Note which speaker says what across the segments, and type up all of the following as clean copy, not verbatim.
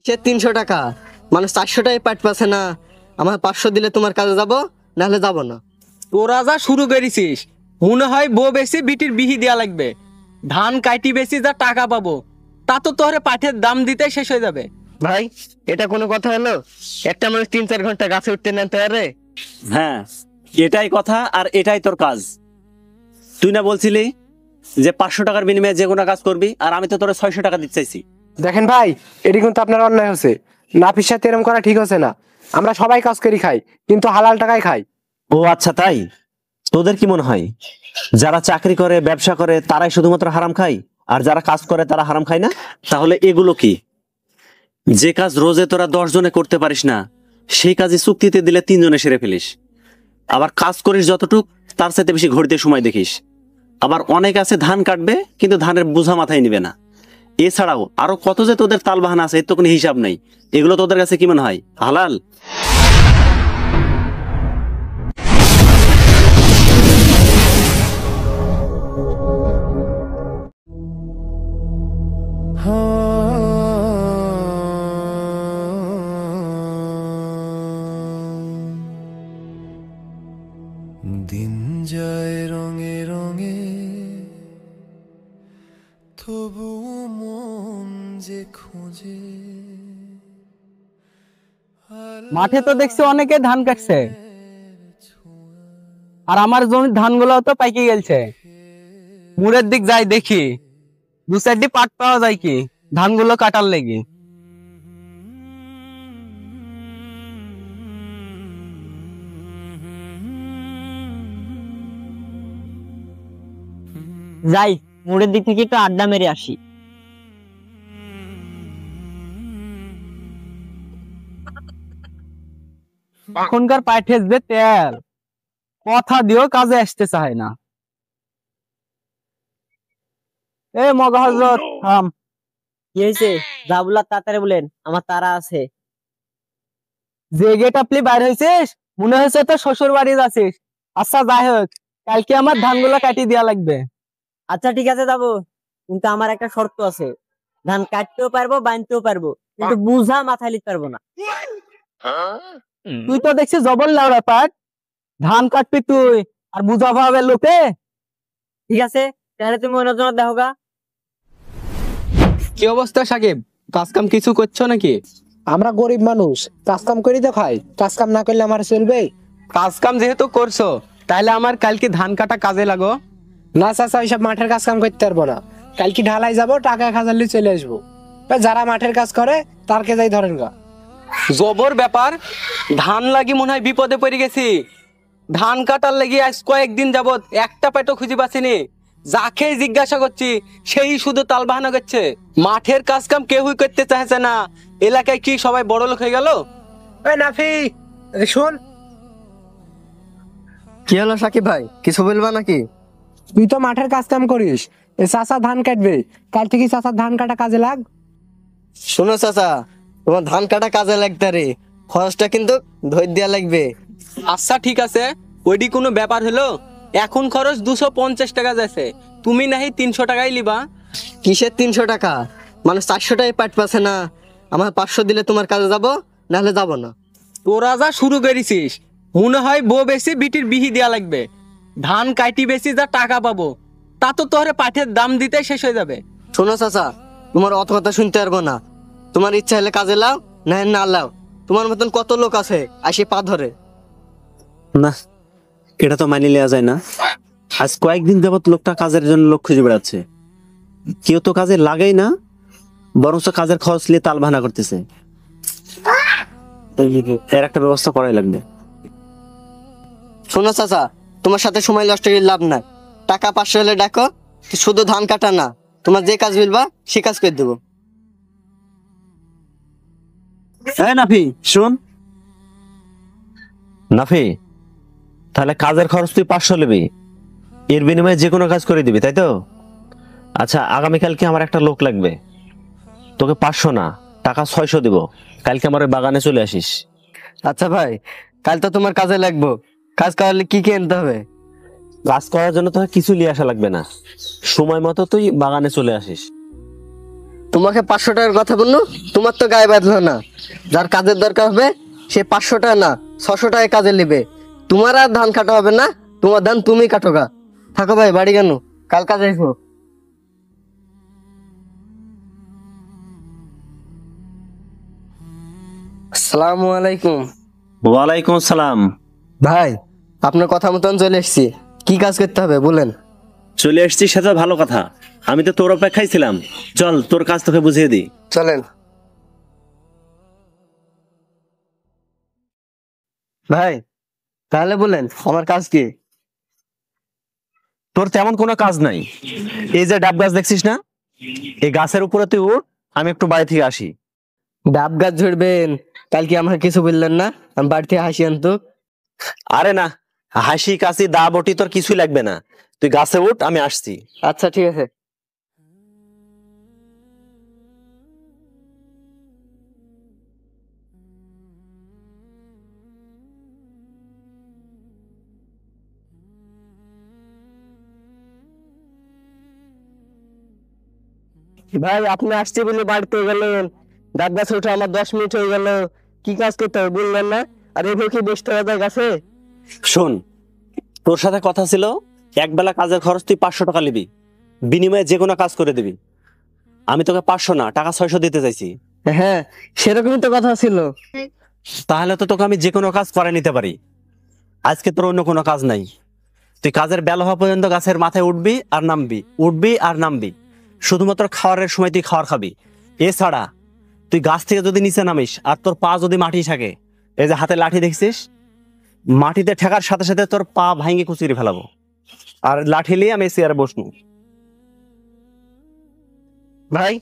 Speaker 1: সে 300 টাকা, মানুষ 400 টাকায় পাট পাচ্ছে না। আমার 500 দিলে তোমার কাজে যাব, নাহলে যাব না।
Speaker 2: তোরা যা শুরু করেছিস, মনে হয় বউ বেশি বিটির বিহি দেয়া লাগবে। ধান কাটি বেশি যা টাকা পাবো, তা তো তোরে পাঠের দাম দিতে শেষ হয়ে যাবে।
Speaker 1: ভাই, এটা কোনো কথা হলো? একটা মানুষ 3-4 ঘন্টা গাছে উঠতে নেন তৈরি?
Speaker 3: হ্যাঁ, এটাই কথা, আর এটাই তোর কাজ। তুই না বলছিলি যে 500 টাকার বিনিময়ে যে কোনো কাজ করবি, আর আমি তো তোর 600 টাকা দিতে চাইছি।
Speaker 4: দেখেন ভাই, এটি কিন্তু আপনার অন্যায় হচ্ছে। নাফির সাথে এরকম করা ঠিক হচ্ছে না। আমরা সবাই কাজ করি খাই, কিন্তু হালাল টাকায় খাই।
Speaker 3: ও আচ্ছা, তাই? তোদের কি মনে হয় যারা চাকরি করে, ব্যবসা করে, তারাই শুধুমাত্র হারাম খায়, আর যারা কাজ করে তারা হারাম খায় না? তাহলে এগুলো কি? যে কাজ রোজে তোরা 10 জনে করতে পারিস না, সেই কাজে চুক্তিতে দিলে 3 জনে সেরে ফেলিস। আবার কাজ করিস যতটুক, তার চাইতে বেশি ঘড়িতে সময় দেখিস। আবার অনেক আছে ধান কাটবে, কিন্তু ধানের বোঝা মাথায় নিবে না। এছাড়াও আরো কত যে তোদের তাল বাহানা আছে, এর তো কোনো হিসাব নেই। এগুলো তোদের কাছে কি মনে হয় হালাল?
Speaker 5: দিন যায় রঙে রঙে, তবু মন যে খোঁজে।
Speaker 2: মাঠে তো দেখছি অনেকে ধান কাটছে, আর আমার জমির ধানগুলো তো পাইকে গেছে। মুড়ের দিক যাই দেখি 2-4টি পাট পাওয়া যায় কি ধানগুলো কাটার লেগে।
Speaker 6: যাই মোড়ের দিক থেকে একটু আড্ডা মেরে আসি।
Speaker 2: এখনকার পাঠের যে তেল, কথা দিয়েও কাজে আসতে চায় না। এ মগা হজরত, থাম।
Speaker 6: কি হয়েছে? যা বলার তাড়াতাড়ি বলেন, আমার তারা আছে।
Speaker 2: যে গেট আপনি বাইর হয়েছিস, মনে হয়েছে তো শ্বশুর বাড়ি যাচ্ছিস। আচ্ছা যাই হোক, কালকে আমার ধানগুলো কাটিয়ে দেওয়া লাগবে।
Speaker 6: আচ্ছা ঠিক আছে যাবো, কিন্তু আমার একটা শর্ত আছে। ধান কাটতেও পারবো, বানতেও পারবো, কিন্তু বুঝা মাথায় লিখতে পারবো না।
Speaker 2: তুই তো দেখছিস জবর লাউড়া পাট, ধান কাটবি তুই আর বুঝা ভাবে লোকে।
Speaker 6: ঠিক আছে, তাহলে তুমি অন্যজনের দেখো গা।
Speaker 2: কি অবস্থা সাকিব, কাজ কাম কিছু করছো নাকি?
Speaker 4: আমরা গরিব মানুষ, কাজ কাম করি তো খাই। কাজ কাম না করলে আমার চলবে?
Speaker 2: কাজ কাম যেহেতু করছো, তাহলে আমার কালকে ধান কাটা কাজে লাগো।
Speaker 4: না চাচা, ওইসব মাঠের কাজ কাম করতে পারবো না। কালকে ঢালাই যাবো, টাকা 1000 নিয়ে চলে আসবো। যারা মাঠের কাজ করে তারকে যাই ধরেন গা।
Speaker 2: জবর ব্যাপার, ধান লাগি মনে হয় বিপদে পড়ে গেছি। ধান কাটার লাগি আজ কয়েকদিন যাবত একটা পেটো খুঁজে পাচ্ছিনি। যাকে জিজ্ঞাসা করছি সেই শুধু তাল বাহানা করছে। মাঠের কাজ কাম কেউই করতে চাইছে না। এলাকায় কি সবাই বড় লোক হয়ে গেল?
Speaker 4: ওই নাফি, শুন।
Speaker 1: কি হলো সাকিব ভাই, কিছু বলবা নাকি?
Speaker 4: তুই তো মাঠের কাজ কাম করিস, এ চাচা ধান কাটবে, কাল থেকে চাচা ধান কাটা কাজে লাগ।
Speaker 1: শোনো চাচা, তোমার ধান কাটা কাজে লাগতে রে, খরচটা কিন্তু ধৈর্য দেওয়া লাগবে।
Speaker 2: আচ্ছা ঠিক আছে, ওইটি কোনো ব্যাপার হলো? এখন খরচ 250 টাকা যাচ্ছে, তুমি নাহি 300 টাকাই লিবা।
Speaker 1: কিসের 300 টাকা? মানুষ 400 টাকায় পাট পাচ্ছে না। আমার 500 দিলে তোমার কাজে যাব, নাহলে যাব না।
Speaker 2: তোরা যা শুরু করেছিস, মনে হয় বউ বেশি বিটির বিহি দেয়া লাগবে। ধান কাটি বেশি যা টাকা পাবো, তা তো তোরে পাঠের দাম দিতে শেষ হয়ে যাবে।
Speaker 1: শোনো চাচা, তোমার অত কথা শুনতে পারবো না। তোমার ইচ্ছা হলে কাজে লাও, না লাও। তোমার মতন কত লোক আছে আসে পা ধরে।
Speaker 3: না, এটা তো মানি নেওয়া যায় না। আজ কয়েকদিন যাবত লোকটা কাজের জন্য লোক খুঁজে বেড়াচ্ছে, কেউ তো কাজে লাগাই না, বরঞ্চ কাজের খরচ নিয়ে তাল বাহানা করতেছে। এর একটা ব্যবস্থা করাই লাগবে।
Speaker 1: শোনো চাচা, তোমার সাথে সময় নষ্ট করে লাভ নাই। টাকা 500 হলে ডাকো, শুধু ধান কাটা না, তোমার যে কাজ বলবা সে কাজ করে দেবো।
Speaker 3: এই নাফি শোন। নাফি, তাহলে কাজের খরচ তুই 500 নিবি, এর বিনিময়ে যে কোনো কাজ করে দিবি, তাই তো? আচ্ছা, আগামীকালকে আমার একটা লোক লাগবে, তোকে 500 না, টাকা 600 দিব। কালকে আমার ওই বাগানে চলে আসিস।
Speaker 1: আচ্ছা ভাই, কাল তো তোমার কাজে লাগবো। কাজ করালে কি কি আনতে হবে?
Speaker 3: কাজ করার জন্য তোকে কিছু নিয়ে আসা লাগবে না, সময় মতো তুই বাগানে চলে আসিস।
Speaker 1: তোমাকে 500 টাকার কথা বললো, তোমার তো গায়ে বাঁধলো না। যার কাজের দরকার হবে সে 500 টাকা না 600 টাকায় কাজে নেবে। তোমার আর ধান কাটা হবে না, তোমার ধান তুমি কাটো গা। থাকো ভাই, বাড়ি কেন, কাল কাজে আসবো। আসসালামু আলাইকুম।
Speaker 3: ওয়ালাইকুম আসসালাম।
Speaker 1: ভাই, আপনার কথা মতন চলে এসেছি। কি কাজ করতে হবে বলেন?
Speaker 3: চলে এসেছি সেটা ভালো কথা, আমি তো তোর অপেক্ষায় ছিলাম। চল তোর কাজ তোকে বুঝিয়ে দিই।
Speaker 1: চলেন ভাই, তাহলে বলেন আমার কাজ কি?
Speaker 3: তোর তেমন কোনো কাজ নাই। এই যে ডাব গাছ দেখছিস না, এই গাছের উপরে তুই উঠ, আমি একটু বাড়ি থেকে আসি।
Speaker 1: ডাব গাছ ঝরবেন? কাল কি আমাকে কিছু বললেন না? আমি বাড়ি থেকে হাসি আনতো।
Speaker 3: আরে না, হাসি কাশি দা বটি তোর কিছুই লাগবে না, তুই গাছে উঠ, আমি আসছি।
Speaker 1: আচ্ছা ঠিক আছে। ভাই, আপনি আসছে বলে বাড়িতে গেলেন, ডাব গাছে উঠে আমার 10 মিনিট হয়ে গেল। কি কাজ করতে হবে বললেন না? আর এভাবে কি বসতে হবে গাছে?
Speaker 3: শোন, তোর সাথে কথা ছিল, এক বেলা কাজের খরচ তুই 500 টাকা নিবি, বিনিময়ে যে কোনো কাজ করে দিবি। আমি তোকে 500 না, টাকা 600 দিতে চাইছি।
Speaker 1: হ্যাঁ, সেরকমই তো কথা ছিল।
Speaker 3: তাহলে তো তোকে আমি যে কোনো কাজ করে নিতে পারি। আজকে তোর অন্য কোনো কাজ নাই, তুই কাজের বেলা হওয়া পর্যন্ত গাছের মাথায় উঠবি আর নামবি, উঠবি আর নামবি। শুধুমাত্র খাওয়ারের সময় তুই খাওয়ার খাবি। এছাড়া তুই গাছ থেকে যদি নিচে নামিস আর তোর পা যদি মাটি থাকে, এই যে হাতে লাঠি দেখছিস, মাটিতে ঠেকার সাথে সাথে তোর পা ভাঙে কুচিয়ে ফেলাবো। আর লাঠি নিয়ে আমি চেয়ারে বসবো।
Speaker 1: ভাই,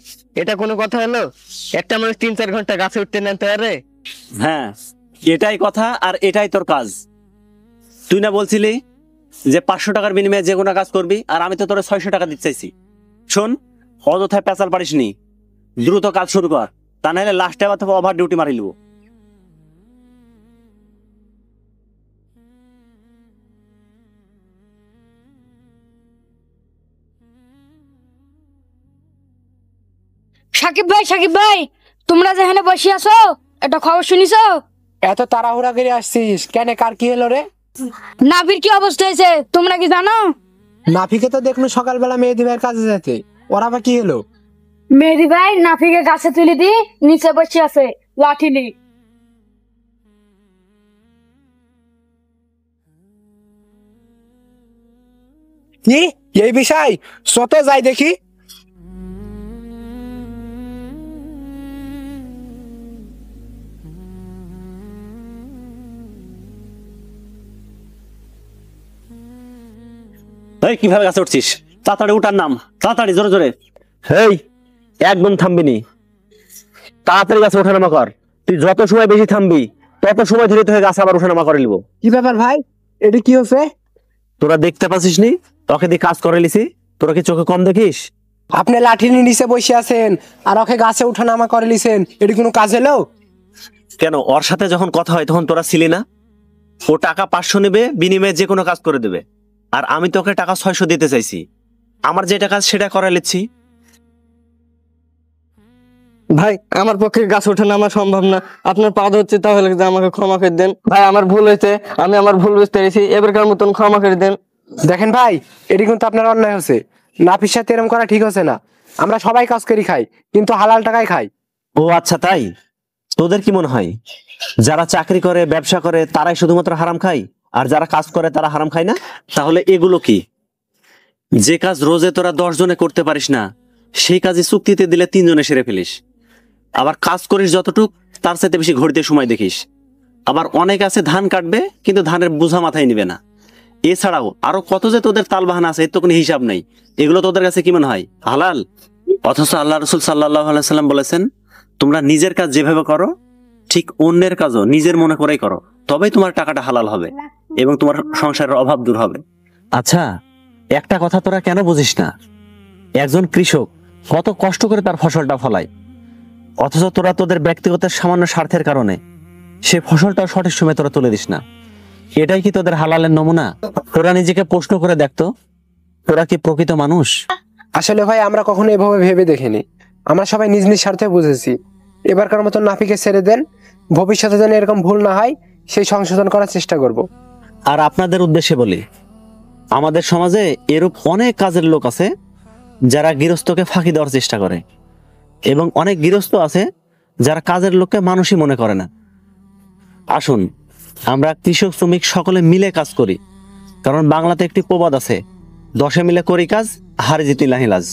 Speaker 1: এটা কোনো কথা হলো? একটা মানুষ 3-4 ঘন্টা গাছে উঠতে নেন তৈরি?
Speaker 3: হ্যাঁ, এটাই কথা আর এটাই তোর কাজ। তুই না বলছিলি যে 500 টাকার বিনিময়ে যে কোনো কাজ করবি, আর আমি তো তোর 600 টাকা দিতে চাইছি। শোন, অযথায় পেঁচাল পারিস নি, দ্রুত কাজ শুরু কর, তা নাহলে লাস্টে আবার তোকে ওভার ডিউটি মারি লিব।
Speaker 7: সাকিব ভাই, তোমরা যেখানে বসে আছো একটা খবর শুনিছো?
Speaker 4: এত তাড়াহুড়া করে আসছিস কেন? কার কি হলো রে?
Speaker 7: নাভির কি অবস্থা হয়েছে তোমরা কি জানো?
Speaker 4: নাফিকে তো দেখলো সকালবেলা মেহেদি ভাইয়ের কাজে যেতে, ওরা বা কি হলো?
Speaker 7: মেহেদি ভাই নাফিকে গাছে তুলে দি নিচে বসে আছে লাঠি নি।
Speaker 4: কি এই বিষয়? সত যাই দেখি।
Speaker 3: এই কিভাবে গাছে উঠছিস? তাড়াতাড়ি উঠার নাম, তাড়াতাড়ি জোরে জোরে। এই একদম থামবি নি, তাড়াতাড়ি গাছে ওঠানামা কর। তুই যত সময় বেশি থামবি তত সময় ধরে তোকে গাছে আবার ওঠানামা করে নিব।
Speaker 4: কি ব্যাপার ভাই, এটা কি হচ্ছে?
Speaker 3: তোরা দেখতে পাচ্ছিস নি তোকে দিয়ে কাজ করে লিছি? তোরা কি চোখে কম দেখিস?
Speaker 4: আপনি লাঠি নিয়ে নিচে বসে আছেন আর ওকে গাছে উঠানামা করে লিছেন, এটা কোনো কাজ হলো?
Speaker 3: কেন, ওর সাথে যখন কথা হয় তখন তোরা ছিলি না? ও টাকা 500 নেবে, বিনিময়ে যে কোনো কাজ করে দেবে, আর আমি তোকে টাকা 600 দিতে চাইছি। আমার যেটা কাজ সেটা করে লিচ্ছি।
Speaker 1: ভাই, আমার পক্ষে গাছ ওঠা নামা সম্ভব না। আপনার পা ধরছে, তাহলে আমাকে ক্ষমা করে দেন। ভাই, আমার ভুল হয়েছে, আমি আমার ভুল বুঝতে পেরেছি, এবারকার মতন ক্ষমা করে দেন।
Speaker 4: দেখেন ভাই, এটি কিন্তু আপনার অন্যায় হচ্ছে। নাফির সাথে এরকম করা ঠিক হচ্ছে না। আমরা সবাই কাজ করি খাই, কিন্তু হালাল টাকায় খাই।
Speaker 3: ও আচ্ছা, তাই? তোদের কি মনে হয় যারা চাকরি করে ব্যবসা করে তারাই শুধুমাত্র হারাম খায়, আর যারা কাজ করে তারা হারাম খায় না? তাহলে এগুলো কি? যে কাজ রোজে তোরা 10 জনে করতে পারিস না, সেই কাজে চুক্তিতে দিলে 3 জনে সেরে ফেলিস। আবার কাজ করিস যতটুক তার চাইতে বেশি ঘড়িতে সময় দেখিস। আবার অনেক আছে ধান কাটবে কিন্তু ধানের বোঝা মাথায় নিবে না। এছাড়াও আরো কত যে তোদের তালবাহানা আছে, এর তো কোনো হিসাব নাই। এগুলো তোদের কাছে কি মনে হয় হালাল? অথচ আল্লাহ রসুল সাল্লাল্লাহু আলাইহি সাল্লাম বলেছেন, তোমরা নিজের কাজ যেভাবে করো ঠিক অন্যের কাজও নিজের মনে করেই করো, তবেই তোমার টাকাটা হালাল হবে এবং তোমার সংসারের অভাব দূর হবে। আচ্ছা, একটা কথা তোরা কেন বুঝিস না? একজন কৃষক কত কষ্ট করে তার ফসলটা ফলায়, অথচ তোরা তোদের ব্যক্তিগত সামান্য স্বার্থের কারণে সে ফসলটা সঠিক সময় তোরা তুলে দিস না। এটাই কি তোদের হালালের নমুনা? তোরা নিজেকে প্রশ্ন করে দেখতো, তোরা কি প্রকৃত মানুষ?
Speaker 4: আসলে ভাই আমরা কখনো এভাবে ভেবে দেখিনি। আমরা সবাই নিজ নিজ স্বার্থে বুঝেছি। এবারকার মতো নাফিকে ছেড়ে দেন, ভবিষ্যতে যেন এরকম ভুল না হয় সেই সংশোধন করার চেষ্টা করব।
Speaker 3: আর আপনাদের উদ্দেশ্যে বলি, আমাদের সমাজে এরূপ অনেক কাজের লোক আছে যারা গৃহস্থকে ফাঁকি দেওয়ার চেষ্টা করে, এবং অনেক গৃহস্থ আছে যারা কাজের লোককে মানুষই মনে করে না। আসুন আমরা কৃষক শ্রমিক সকলে মিলে কাজ করি, কারণ বাংলাতে একটি প্রবাদ আছে, 10 মিলে করি কাজ, হারে জিতি লাহি লাজ।